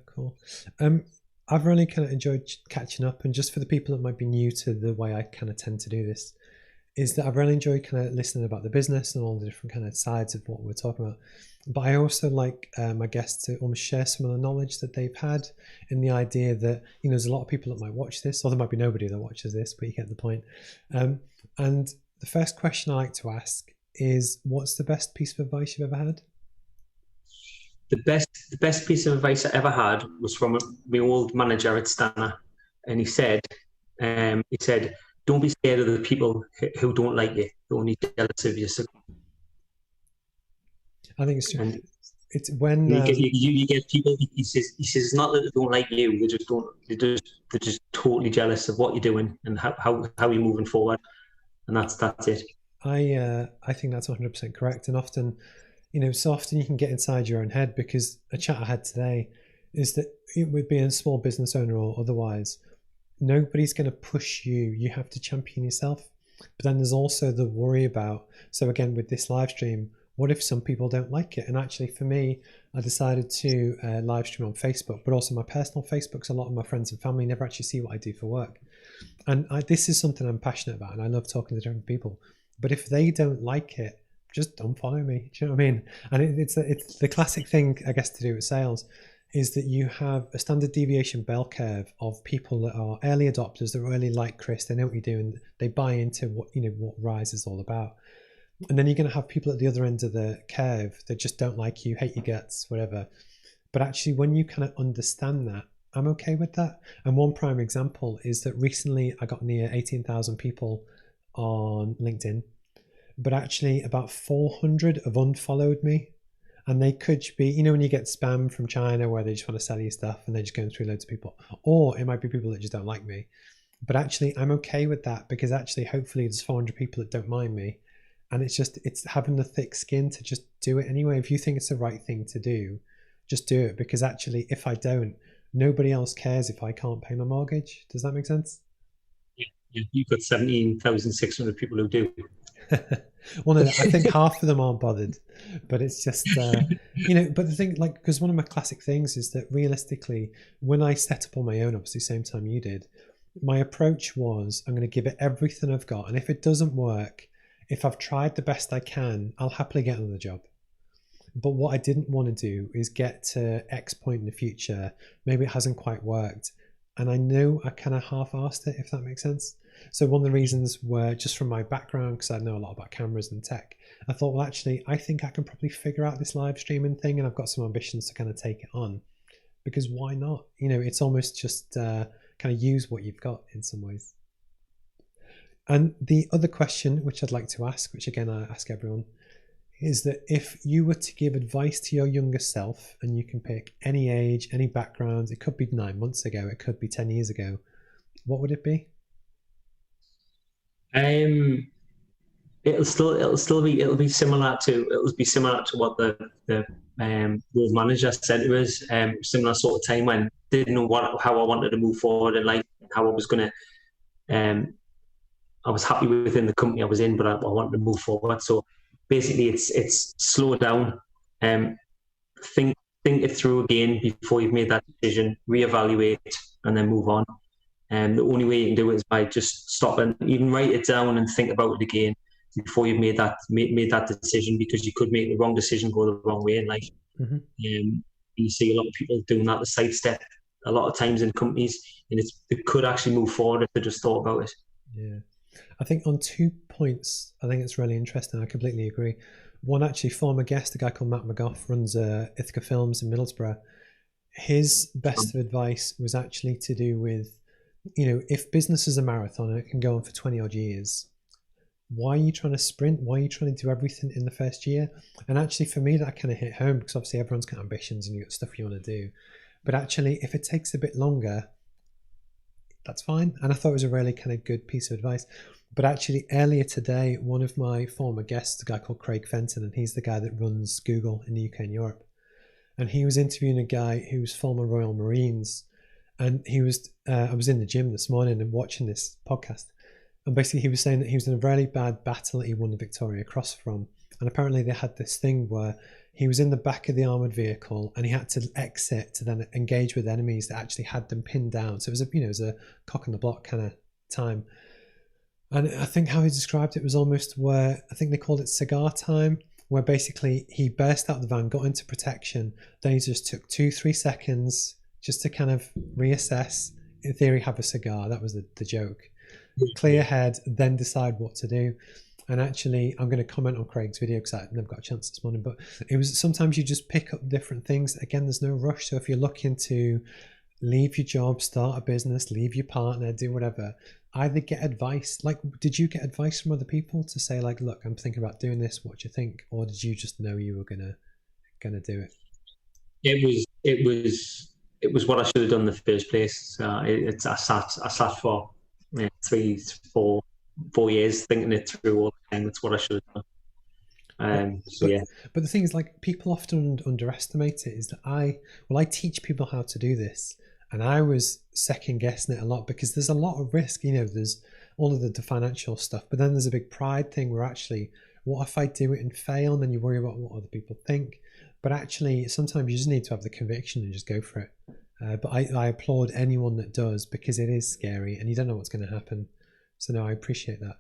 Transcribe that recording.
Cool. I've really kind of enjoyed catching up, and just for the people that might be new to the way I kind of tend to do this, is that I've really enjoyed kind of listening about the business and all the different kind of sides of what we're talking about. But I also like my guests to almost share some of the knowledge that they've had, in the idea that, there's a lot of people that might watch this, or there might be nobody that watches this, but you get the point. And the first question I like to ask is, what's the best piece of advice you've ever had? The best piece of advice I ever had was from my old manager at Stana, and he said, "Don't be scared of the people who don't like you. They're only jealous of you." I think it's true. And It's when you get people. He says it's not that they don't like you. They just don't. They're just totally jealous of what you're doing and how you're moving forward. And that's it. I think that's 100% correct. And often, so often you can get inside your own head, because a chat I had today is that with being a small business owner or otherwise, nobody's going to push you. You have to champion yourself. But then there's also the worry about, so again, with this live stream, what if some people don't like it? And actually for me, I decided to live stream on Facebook, but also my personal Facebook, so a lot of my friends and family never actually see what I do for work. And this is something I'm passionate about, and I love talking to different people. But if they don't like it, just don't follow me. Do you know what I mean? And it's the classic thing, I guess, to do with sales, is that you have a standard deviation bell curve of people that are early adopters, that really like Chris, they know what you do, and they buy into what Rise is all about. And then you're going to have people at the other end of the curve that just don't like you, hate your guts, whatever. But actually, when you kind of understand that, I'm okay with that. And one prime example is that recently I got near 18,000 people on LinkedIn, but actually about 400 have unfollowed me. And they could be, when you get spam from China where they just want to sell you stuff and they're just going through loads of people, or it might be people that just don't like me. But actually, I'm okay with that, because actually, hopefully there's 400 people that don't mind me. And it's having the thick skin to just do it anyway. If you think it's the right thing to do, just do it, because actually, if I don't, nobody else cares if I can't pay my mortgage. Does that make sense? Yeah, you've got 17,600 people who do. Well, no, I think half of them aren't bothered, but it's just, but the thing, like, because one of my classic things is that realistically, when I set up on my own, obviously, same time you did, my approach was, I'm going to give it everything I've got. And if it doesn't work, if I've tried the best I can, I'll happily get another job. But what I didn't want to do is get to X point in the future, maybe it hasn't quite worked, and I know I kind of half-arsed it, if that makes sense. So one of the reasons were just from my background, because I know a lot about cameras and tech, I thought, well, actually, I think I can probably figure out this live streaming thing, and I've got some ambitions to kind of take it on, because why not? It's almost just kind of use what you've got in some ways. And the other question, which I'd like to ask, which again I ask everyone, is that if you were to give advice to your younger self, and you can pick any age, any background, it could be 9 months ago, it could be 10 years ago, what would it be? It'll be similar to what the manager said to us. Similar sort of time when I didn't know how I wanted to move forward in life, how I was gonna. I was happy within the company I was in, but I wanted to move forward. So basically, it's slow down, think it through again before you've made that decision, reevaluate, and then move on. And the only way you can do it is by just stopping, even write it down and think about it again before you've made that decision, because you could make the wrong decision, go the wrong way in life. Mm-hmm. You see a lot of people doing that, the sidestep, a lot of times in companies, and it could actually move forward if they just thought about it. Yeah. I think on 2 points, I think it's really interesting. I completely agree. One, actually, former guest, a guy called Matt McGough, runs Ithaca Films in Middlesbrough. His best of advice was actually to do with, if business is a marathon and it can go on for 20 odd years, why are you trying to sprint? Why are you trying to do everything in the first year? And actually, for me, that kind of hit home, because obviously everyone's got ambitions and you've got stuff you want to do. But actually, if it takes a bit longer, that's fine. And I thought it was a really kind of good piece of advice. But actually, earlier today, one of my former guests, a guy called Craig Fenton, and he's the guy that runs Google in the UK and Europe, and he was interviewing a guy who's former Royal Marines, and he was I was in the gym this morning and watching this podcast, and basically he was saying that he was in a very bad battle that he won the Victoria Cross from, and apparently they had this thing where he was in the back of the armored vehicle and he had to exit to then engage with enemies that actually had them pinned down. So it was it was a cock on the block kind of time. And I think how he described it was almost where, I think they called it cigar time, where basically he burst out the van, got into protection, then he just took 2-3 seconds just to kind of reassess, in theory have a cigar, that was the joke, clear head, then decide what to do. And actually, I'm going to comment on Craig's video because I've never got a chance this morning, but it was sometimes you just pick up different things. Again, there's no rush. So if you're looking to leave your job, start a business, leave your partner, do whatever, either get advice. Like, did you get advice from other people to say, like, look, I'm thinking about doing this, what do you think? Or did you just know you were gonna do it? It was what I should have done in the first place. I sat for 3-4 years thinking it through all the time. That's what I should have done. But the thing is, like, people often underestimate it, is that I teach people how to do this, and I was second guessing it a lot because there's a lot of risk. There's all of the financial stuff, but then there's a big pride thing where actually, what if I do it and fail? And then you worry about what other people think. But actually, sometimes you just need to have the conviction and just go for it. But I applaud anyone that does, because it is scary and you don't know what's going to happen. So no, I appreciate that.